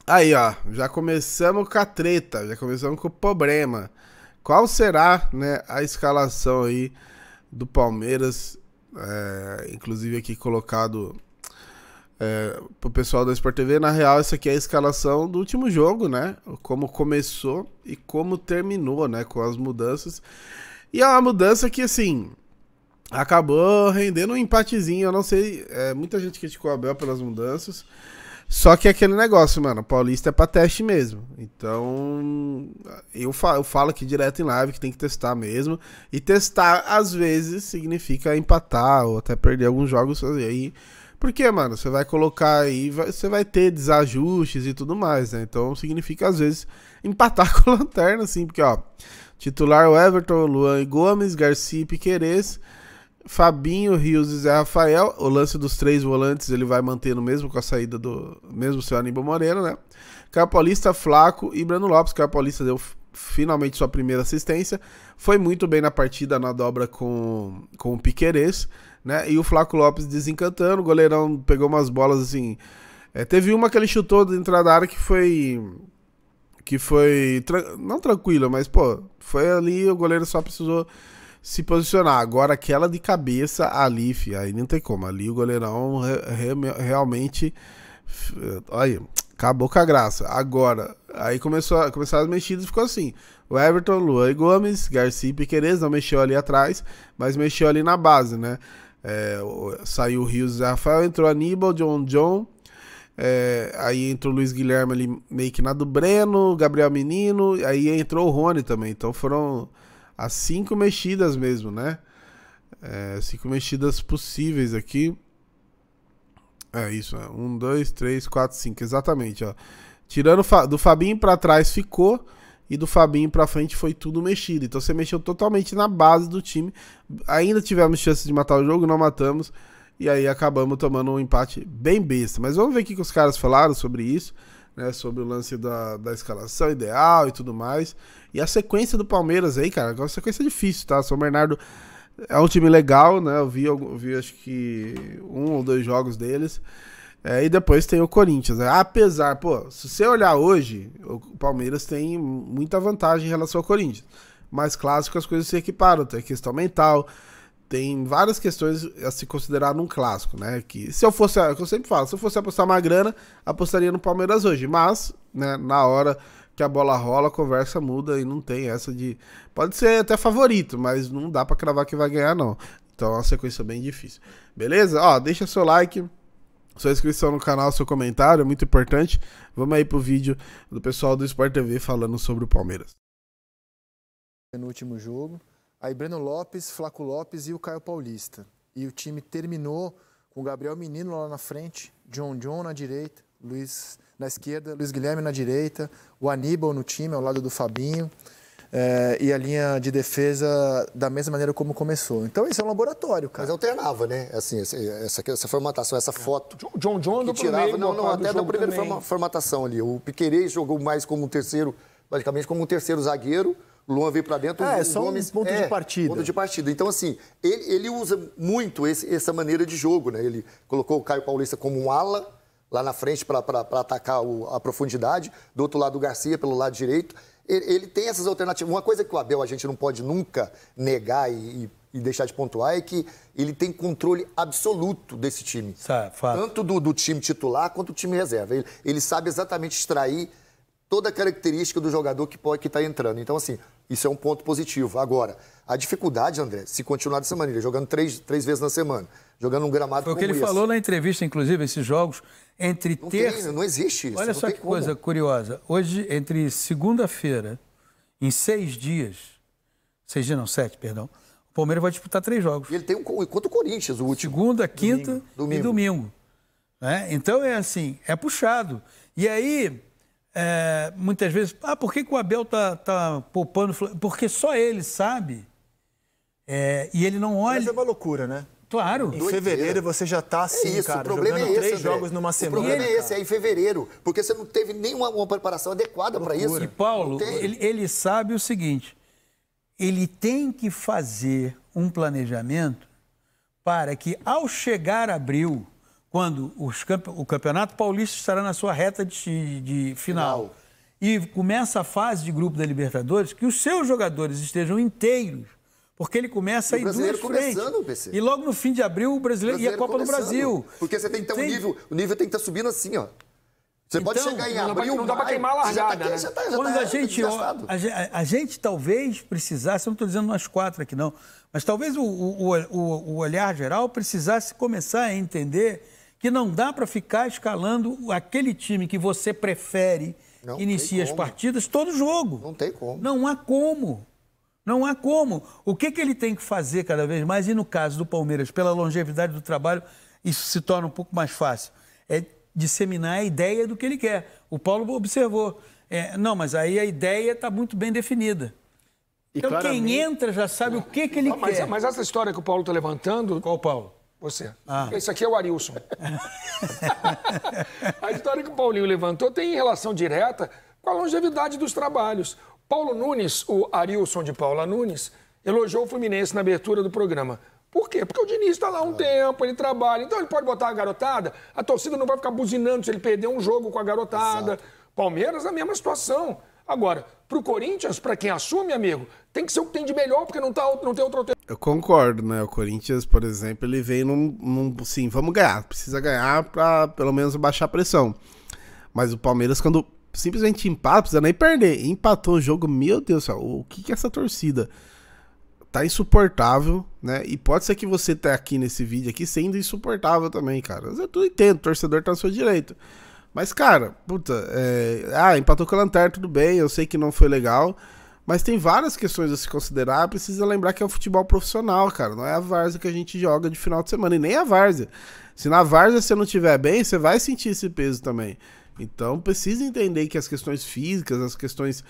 Aí, ó, já começamos com a treta, já começamos com o problema. Qual será, né, a escalação aí do Palmeiras? Inclusive aqui colocado pro pessoal da Sport TV. Na real, essa aqui é a escalação do último jogo, né? Como começou e como terminou, né? Com as mudanças. E é uma mudança que, assim, acabou rendendo um empatezinho. Eu não sei, muita gente criticou o Abel pelas mudanças. Só que é aquele negócio, mano, Paulista é pra teste mesmo. Então, eu falo aqui direto em live que tem que testar mesmo. E testar, às vezes, significa empatar ou até perder alguns jogos aí. Porque, mano, você vai colocar aí, você vai ter desajustes e tudo mais, né? Então, significa, às vezes, empatar com a lanterna, assim. Porque, ó, titular o Everton, Luan Gomes, Garcia e Piquerez. Fabinho, Rios e Zé Rafael. O lance dos três volantes ele vai mantendo mesmo com a saída do mesmo seu Aníbal Moreno, né? Caio Paulista, Flaco e Breno Lopes. Caio Paulista deu finalmente sua primeira assistência. Foi muito bem na partida, na dobra com o Piquerez, né? E o Flaco Lopes desencantando. O goleirão pegou umas bolas assim. Teve uma que ele chutou dentro da área que foi. Não tranquila, mas, pô, foi ali. O goleiro só precisou se posicionar. Agora aquela de cabeça ali, fi, aí não tem como. Ali o goleirão realmente, olha, acabou com a graça. Agora, aí começaram as mexidas e ficou assim. O Everton, Luan Gomes, Garcia e Piquerez não mexeu ali atrás, mas mexeu ali na base, né? Saiu o Rios e Rafael, entrou Aníbal, John. Aí entrou o Luiz Guilherme ali meio que na do Breno, Gabriel Menino, aí entrou o Rony também. Então foram as 5 mexidas mesmo, né? 5 mexidas possíveis aqui. É isso, 1, 2, 3, 4, 5, exatamente, ó. Tirando do Fabinho pra trás ficou, e do Fabinho pra frente foi tudo mexido. Então você mexeu totalmente na base do time. Ainda tivemos chance de matar o jogo, não matamos. E aí acabamos tomando um empate bem besta. Mas vamos ver o que os caras falaram sobre isso, né, sobre o lance da escalação ideal e tudo mais. E a sequência do Palmeiras aí, cara, é uma sequência difícil, tá? São Bernardo é um time legal, né? Eu vi acho que 1 ou 2 jogos deles. E depois tem o Corinthians, né? Apesar, pô, se você olhar hoje, o Palmeiras tem muita vantagem em relação ao Corinthians. Mais clássico, as coisas se equiparam. Tem a questão mental, tem várias questões a se considerar num clássico, né? Que se eu fosse, é o que eu sempre falo, se eu fosse apostar uma grana, apostaria no Palmeiras hoje. Mas, né, na hora que a bola rola, a conversa muda e não tem essa de... Pode ser até favorito, mas não dá pra cravar que vai ganhar, não. Então é uma sequência bem difícil. Beleza? Ó, deixa seu like, sua inscrição no canal, seu comentário, é muito importante. Vamos aí pro vídeo do pessoal do Sport TV falando sobre o Palmeiras. No último jogo. Aí Breno Lopes, Flaco Lopes e o Caio Paulista. E o time terminou com o Gabriel Menino lá na frente, John na direita, Luiz na esquerda, Luiz Guilherme na direita, o Aníbal no time, ao lado do Fabinho, e a linha de defesa da mesma maneira como começou. Então esse é um laboratório, cara. Mas alternava, né? Assim, essa formatação, essa foto. John que tirava, não, até da primeira também. formatação ali. O Piquerez jogou mais como um terceiro, basicamente como um terceiro zagueiro. O Luan veio para dentro. Só Gomes, um ponto de partida. Ponto de partida. Então, assim, ele usa muito essa maneira de jogo, né? Ele colocou o Caio Paulista como um ala lá na frente para atacar a profundidade. Do outro lado, o Garcia pelo lado direito. Ele tem essas alternativas. Uma coisa que o Abel a gente não pode nunca negar e deixar de pontuar é que ele tem controle absoluto desse time. Tanto do time titular quanto do time reserva. Ele sabe exatamente extrair toda a característica do jogador que está entrando. Então, assim, isso é um ponto positivo. Agora, a dificuldade, André, se continuar dessa maneira, jogando três vezes na semana, jogando um gramado como esse. Foi o que ele falou na entrevista, inclusive, esses jogos, entre terça... Não existe isso. Olha só que coisa curiosa. Hoje, entre segunda-feira, em 6 dias... 7, perdão. O Palmeiras vai disputar 3 jogos. E ele tem contra o Corinthians, o último. Segunda, quinta e domingo. Né? Então, é assim, é puxado. E aí... muitas vezes, por que o Abel tá poupando? Porque só ele sabe, e ele não olha... Mas é uma loucura, né? Claro. Em fevereiro você já tá assim, isso, cara, o problema jogando 3 André. jogos numa semana. O problema é esse, em fevereiro, porque você não teve nenhuma preparação adequada para isso. E Paulo, ele sabe o seguinte, ele tem que fazer um planejamento para que, ao chegar abril, quando o Campeonato Paulista estará na sua reta de final e começa a fase de grupo da Libertadores, que os seus jogadores estejam inteiros, porque ele começa a ir duas frentes. E logo no fim de abril, o Brasileiro e a Copa do Brasil. Porque você tem que ter o nível tem que estar subindo assim, ó. Você pode chegar em abril, não dá para queimar a largada, né? Quando a gente talvez precisasse, eu não estou dizendo nós quatro aqui não, mas talvez o olhar geral precisasse começar a entender que não dá para ficar escalando aquele time que você prefere, que inicia as partidas, todo jogo. Não tem como. Não há como. Não há como. O que ele tem que fazer cada vez mais, e no caso do Palmeiras, pela longevidade do trabalho, isso se torna um pouco mais fácil, é disseminar a ideia do que ele quer. O Paulo observou. Não, mas aí a ideia está muito bem definida. Então claramente, quem entra já sabe o que ele quer. Mas essa história que o Paulo está levantando... Qual Paulo? Você. Esse aqui é o Arilson. A história que o Paulinho levantou tem relação direta com a longevidade dos trabalhos. Paulo Nunes, o Arilson de Paula Nunes, elogiou o Fluminense na abertura do programa. Por quê? Porque o Diniz está lá há um tempo, ele trabalha. Então ele pode botar a garotada, a torcida não vai ficar buzinando se ele perder um jogo com a garotada. Exato. Palmeiras, a mesma situação. Agora, para o Corinthians, para quem assume, amigo, tem que ser o que tem de melhor, porque não tem outra alternativa. Eu concordo, né? O Corinthians, por exemplo, ele vem sim, vamos ganhar. Precisa ganhar para pelo menos baixar a pressão. Mas o Palmeiras, quando simplesmente empata, precisa nem perder. Empatou o jogo, meu Deus do céu, o que é essa torcida? Tá insuportável, né? E pode ser que você tá aqui nesse vídeo aqui sendo insuportável também, cara. Eu tudo entendo, o torcedor tá no seu direito. Mas, cara, puta, empatou com a Lanterna, tudo bem, eu sei que não foi legal, mas tem várias questões a se considerar, precisa lembrar que é um futebol profissional, cara, não é a várzea que a gente joga de final de semana, e nem a várzea. Se na várzea você não estiver bem, você vai sentir esse peso também. Então, precisa entender que as questões físicas, as questões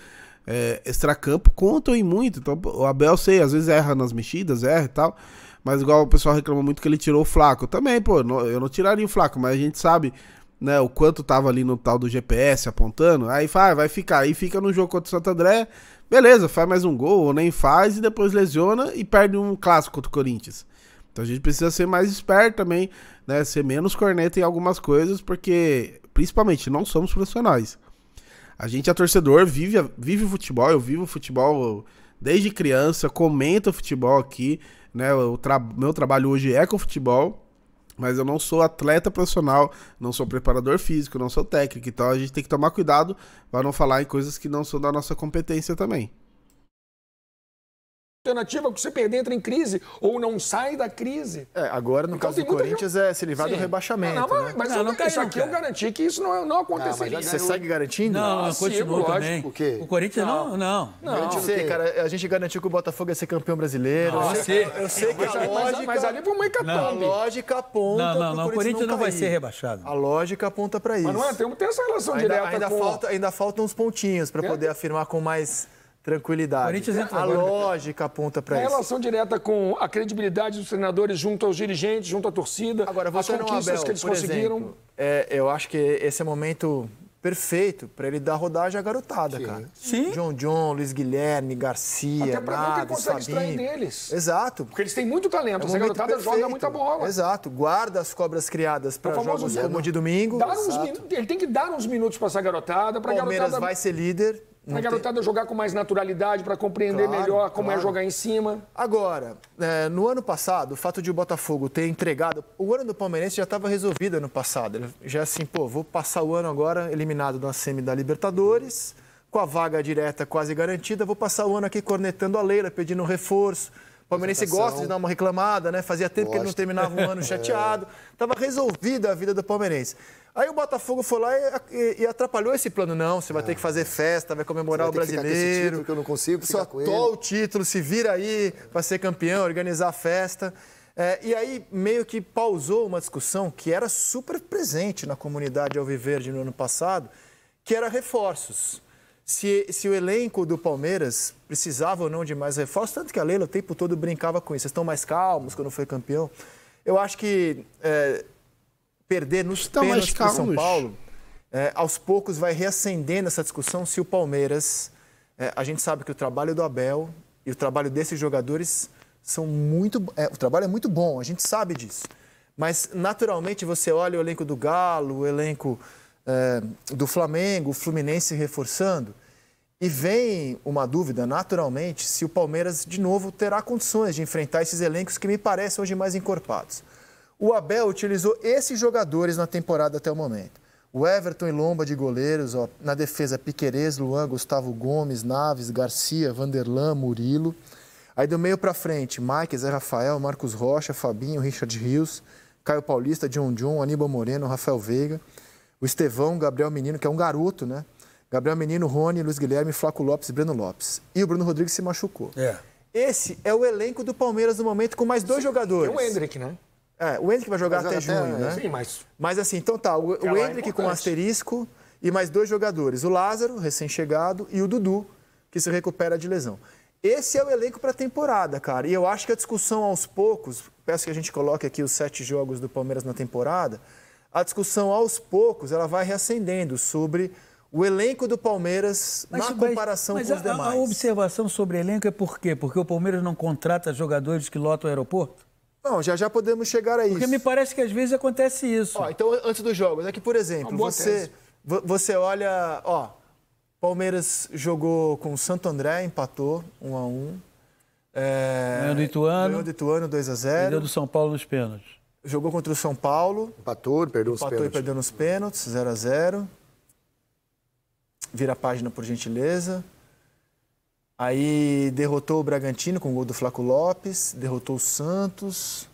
extracampo contam em muito. Então, o Abel, sei, às vezes erra nas mexidas, erra e tal, mas igual o pessoal reclama muito que ele tirou o Flaco. Também, pô, eu não tiraria o Flaco, mas a gente sabe, né, o quanto tava ali no tal do GPS apontando, aí vai ficar, aí fica no jogo contra o Santo André, beleza, faz mais um gol, ou nem faz, e depois lesiona e perde um clássico contra o Corinthians. Então a gente precisa ser mais esperto também, né, ser menos corneta em algumas coisas, porque, principalmente, não somos profissionais. A gente é torcedor, vive o futebol, eu vivo o futebol desde criança, comento futebol aqui, né, meu trabalho hoje é com futebol, mas eu não sou atleta profissional, não sou preparador físico, não sou técnico, então a gente tem que tomar cuidado para não falar em coisas que não são da nossa competência também. Alternativa que você perder entra em crise ou não sai da crise. Agora no caso do Corinthians é se livrar do rebaixamento. Mas isso aqui eu garanti que isso não aconteceria. Você segue garantindo? Não, continua também. O quê? O Corinthians não. Garantiu o quê, cara? A gente garantiu que o Botafogo ia ser campeão brasileiro. Eu sei que a lógica... Mas ali foi uma hecatombe. A lógica aponta Não, o Corinthians não vai ser rebaixado. A lógica aponta para isso. Mas não tem essa relação direta com... Ainda faltam uns pontinhos para poder afirmar com mais... tranquilidade. A lógica aponta para isso. A relação direta com a credibilidade dos treinadores junto aos dirigentes, junto à torcida, agora, as conquistas que eles conseguiram. Exemplo, eu acho que esse é o momento perfeito para ele dar rodagem à garotada, cara. Sim. John, Luiz Guilherme, Garcia, até para mim que ele consegue extrair deles. Exato. Porque eles têm muito talento. Essa garotada joga muita bola. Exato. Guarda as cobras criadas para jogos como de domingo. Ele tem que dar uns minutos para essa garotada. O Palmeiras vai ser líder. Para a garotada jogar com mais naturalidade, para compreender melhor como é jogar em cima. Agora, no ano passado, o fato de o Botafogo ter entregado... O ano do Palmeirense já estava resolvido ano passado. Ele já assim, vou passar o ano agora eliminado na semi da Libertadores, com a vaga direta quase garantida, vou passar o ano aqui cornetando a Leila, pedindo um reforço. O palmeirense gosta de dar uma reclamada, né? Fazia tempo que ele não terminava um ano chateado. Estava resolvida a vida do palmeirense. Aí o Botafogo foi lá e atrapalhou esse plano. Não, você vai ter que fazer festa, vai comemorar o brasileiro. Que eu não consigo só tô o título, se vira aí para ser campeão, organizar a festa. E aí meio que pausou uma discussão que era super presente na comunidade alviverde no ano passado, que era reforços. Se o elenco do Palmeiras precisava ou não de mais reforços, tanto que a Leila o tempo todo brincava com isso. Vocês estão mais calmos quando foi campeão. Eu acho que perder nos pênaltis para São Paulo, aos poucos vai reacendendo essa discussão se o Palmeiras... a gente sabe que o trabalho do Abel e o trabalho desses jogadores são muito... o trabalho é muito bom, a gente sabe disso. Mas, naturalmente, você olha o elenco do Galo, o elenco do Flamengo, o Fluminense reforçando, e vem uma dúvida, naturalmente, se o Palmeiras, de novo, terá condições de enfrentar esses elencos que me parecem hoje mais encorpados. O Abel utilizou esses jogadores na temporada até o momento. O Everton e Lomba de goleiros, ó, na defesa Piquerez, Luan, Gustavo Gomes, Naves, Garcia, Vanderlan, Murilo. Aí do meio para frente, Mike, Zé Rafael, Marcos Rocha, Fabinho, Richard Rios, Caio Paulista, John, Aníbal Moreno, Rafael Veiga, o Estevão, Gabriel Menino, que é um garoto, né? Gabriel Menino, Rony, Luiz Guilherme, Flaco Lopes e Breno Lopes. E o Bruno Rodrigues se machucou. Esse é o elenco do Palmeiras no momento, com mais dois jogadores. Tem o Endrick, né? O Endrick vai jogar até junho, né? Sim, mas... Mas assim, então tá, o Endrick com asterisco e mais dois jogadores. O Lázaro, recém-chegado, e o Dudu, que se recupera de lesão. Esse é o elenco para a temporada, cara. E eu acho que a discussão aos poucos, peço que a gente coloque aqui os 7 jogos do Palmeiras na temporada, a discussão aos poucos ela vai reacendendo sobre o elenco do Palmeiras na comparação com os demais. A observação sobre elenco é por quê? Porque o Palmeiras não contrata jogadores que lotam o aeroporto? Não, já podemos chegar a isso. Porque me parece que às vezes acontece isso. Então, antes dos jogos, é que, por exemplo, você olha... Palmeiras jogou com o Santo André, empatou 1-1. Ganhou do Ituano. Ganhou do Ituano 2-0. Perdeu do São Paulo nos pênaltis. Jogou contra o São Paulo. Empatou e perdeu nos pênaltis, 0-0. Vira a página, por gentileza. Aí derrotou o Bragantino com o gol do Flaco Lopes. Derrotou o Santos.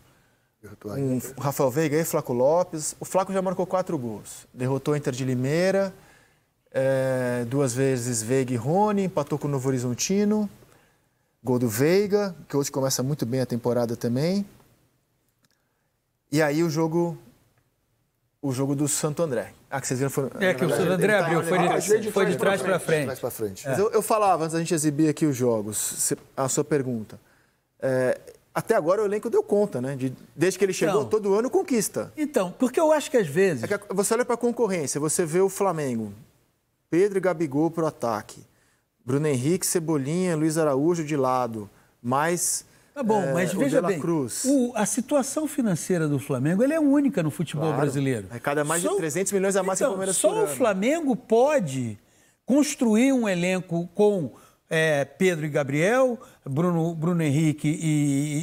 O Rafael Veiga e Flaco Lopes. O Flaco já marcou 4 gols. Derrotou o Inter de Limeira. 2 vezes Veiga e Rony. Empatou com o Novo Horizontino. Gol do Veiga, que hoje começa muito bem a temporada também. E aí o jogo do Santo André. Que vocês viram foi... que o Santo André abriu, foi de trás para frente. Mas eu falava, antes da gente exibir aqui os jogos, a sua pergunta. Até agora o elenco deu conta, né? Desde que ele chegou, todo ano conquista. Então, porque eu acho que às vezes... Você olha para a concorrência, você vê o Flamengo, Pedro e Gabigol pro ataque, Bruno Henrique, Cebolinha, Luiz Araújo de lado, mais... Tá bom, mas veja bem, a situação financeira do Flamengo ela é única no futebol brasileiro. Arrecada mais de 300 milhões a mais que o Palmeiras por ano. Só o Flamengo pode construir um elenco com Pedro e Gabriel, Bruno Henrique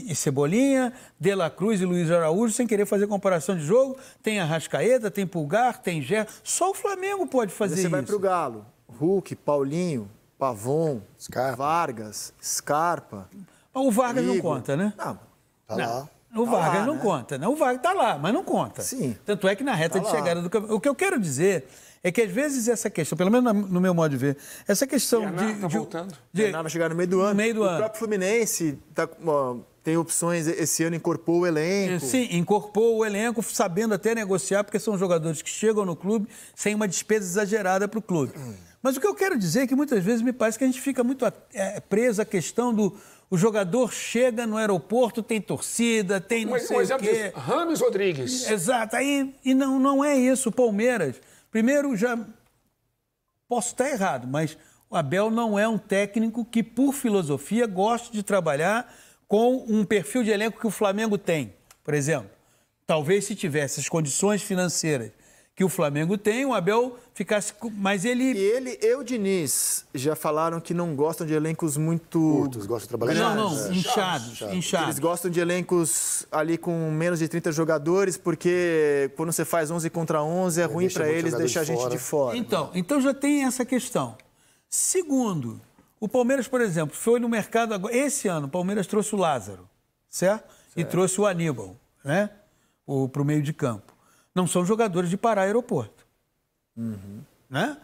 e Cebolinha, De La Cruz e Luiz Araújo, sem querer fazer comparação de jogo. Tem Arrascaeta, tem Pulgar, tem Gerson. Só o Flamengo pode fazer isso. Você vai para o Galo, Hulk, Paulinho, Pavon, Vargas, Scarpa... O Vargas não conta, né? Não, tá lá. O Vargas não conta, né? O Vargas tá lá, mas não conta. Sim. Tanto é que na reta de chegada do campeonato... O que eu quero dizer é que às vezes essa questão, pelo menos no meu modo de ver, essa questão tá voltando. Vai chegar no meio do ano. O próprio Fluminense tem opções, esse ano incorporou o elenco. Sim, incorporou o elenco, sabendo até negociar, porque são jogadores que chegam no clube sem uma despesa exagerada para o clube. Mas o que eu quero dizer é que muitas vezes me parece que a gente fica muito preso à questão do... O jogador chega no aeroporto, tem torcida, tem não sei o quê. Rames Rodrigues. Exato. E não é isso. O Palmeiras, primeiro, já posso estar errado, mas o Abel não é um técnico que, por filosofia, gosta de trabalhar com um perfil de elenco que o Flamengo tem, por exemplo. Talvez se tivesse as condições financeiras que o Flamengo tem, o Abel ficasse... Mas ele... E ele e o Diniz já falaram que não gostam de elencos muito... Curtos, gostam de trabalhar... Não, inchados. Eles gostam de elencos ali com menos de 30 jogadores, porque quando você faz 11 contra 11, é ruim para eles deixar a gente de fora. Então já tem essa questão. Segundo, o Palmeiras, por exemplo, foi no mercado... Esse ano, o Palmeiras trouxe o Lázaro, certo? E trouxe o Aníbal, né? Para o meio de campo. Não são jogadores de parar aeroporto. Né?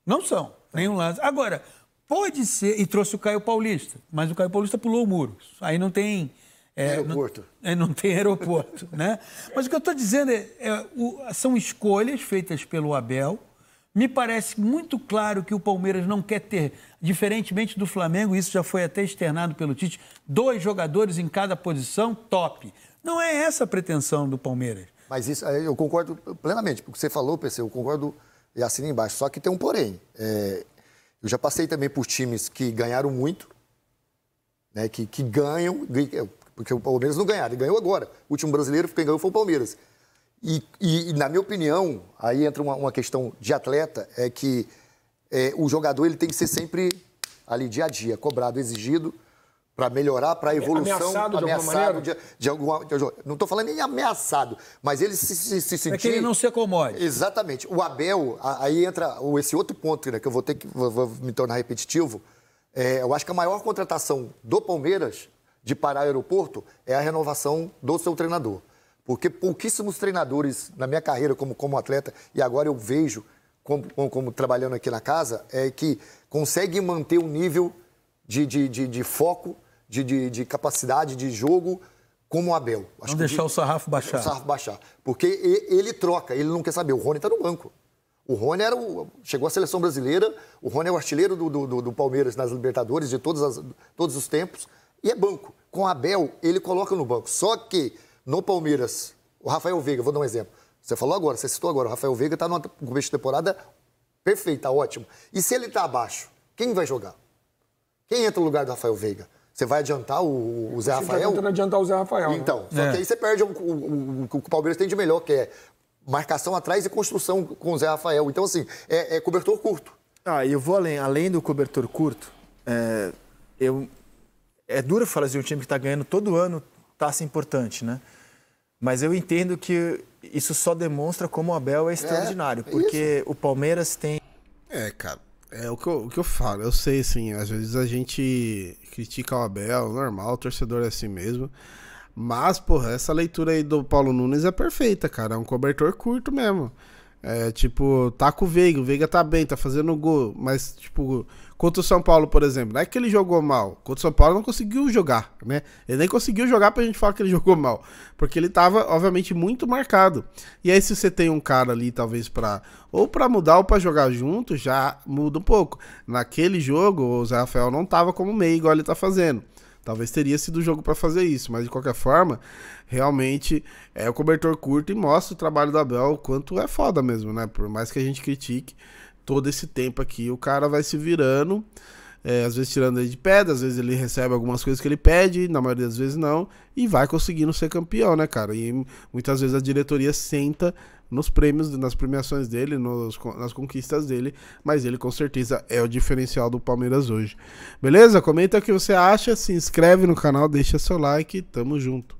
Não são. Nenhum lado. Agora, pode ser... E trouxe o Caio Paulista. Mas o Caio Paulista pulou o muro. Aí não tem... aeroporto. Não tem aeroporto. Né? Mas o que eu estou dizendo são escolhas feitas pelo Abel. Me parece muito claro que o Palmeiras não quer ter, diferentemente do Flamengo, isso já foi até externado pelo Tite, 2 jogadores em cada posição, top. Não é essa a pretensão do Palmeiras. Mas isso, eu concordo plenamente. O que você falou, PC, eu concordo e assino embaixo. Só que tem um porém. Eu já passei também por times que ganharam muito, né, que ganham, porque o Palmeiras não ganhava, ele ganhou agora. O último brasileiro quem ganhou foi o Palmeiras. E na minha opinião, aí entra uma questão de atleta, é que o jogador ele tem que ser sempre ali dia a dia, cobrado, exigido, para melhorar, para a evolução. Ameaçado de alguma maneira? Não estou falando nem ameaçado, mas ele se sentir... É que ele não se acomode. Exatamente. O Abel, aí entra esse outro ponto, né, que eu vou me tornar repetitivo. Eu acho que a maior contratação do Palmeiras de parar o aeroporto é a renovação do seu treinador. Porque pouquíssimos treinadores, na minha carreira como atleta, e agora eu vejo como trabalhando aqui na casa, que conseguem manter um nível de foco, de capacidade de jogo como o Abel. Não deixar o sarrafo baixar. O sarrafo baixar. Porque ele troca, ele não quer saber. O Rony está no banco. O Rony chegou à seleção brasileira, o Rony é o artilheiro do Palmeiras nas Libertadores de todos os tempos, e é banco. Com o Abel, ele coloca no banco. Só que no Palmeiras, o Rafael Veiga, vou dar um exemplo. Você falou agora, você citou agora, o Rafael Veiga está numa começo de temporada perfeita, ótimo. E se ele está abaixo, quem vai jogar? Quem entra no lugar do Rafael Veiga? Você vai adiantar o Zé Rafael? Você está tentando adiantar o Zé Rafael. Então, só que aí você perde o que o Palmeiras tem de melhor, que é marcação atrás e construção com o Zé Rafael. Então, assim, é cobertor curto. E eu vou além do cobertor curto. É duro falar de um time que está ganhando todo ano taça importante, né? Mas eu entendo que isso só demonstra como o Abel é extraordinário, porque o Palmeiras tem... Cara, é o que eu falo. Eu sei, assim, às vezes a gente critica o Abel, normal, o torcedor é assim mesmo. Mas, porra, essa leitura aí do Paulo Nunes é perfeita, cara. É um cobertor curto mesmo. Tipo, tá com o Veiga tá bem, tá fazendo gol. Mas, tipo, contra o São Paulo, por exemplo, não é que ele jogou mal. Contra o São Paulo não conseguiu jogar, né? Ele nem conseguiu jogar pra gente falar que ele jogou mal. Porque ele tava, obviamente, muito marcado. E aí, se você tem um cara ali, talvez, ou pra mudar ou pra jogar junto, já muda um pouco. Naquele jogo, o Zé Rafael não tava como meio, igual ele tá fazendo. Talvez teria sido o jogo para fazer isso, mas de qualquer forma, realmente é o cobertor curto e mostra o trabalho do Abel, o quanto é foda mesmo, né? Por mais que a gente critique todo esse tempo aqui, o cara vai se virando, às vezes tirando ele de pedra, às vezes ele recebe algumas coisas que ele pede, na maioria das vezes não, e vai conseguindo ser campeão, né, cara? E muitas vezes a diretoria senta nos prêmios, nas premiações dele, nas conquistas dele, mas ele com certeza é o diferencial do Palmeiras hoje. Beleza? Comenta o que você acha, se inscreve no canal, deixa seu like, tamo junto.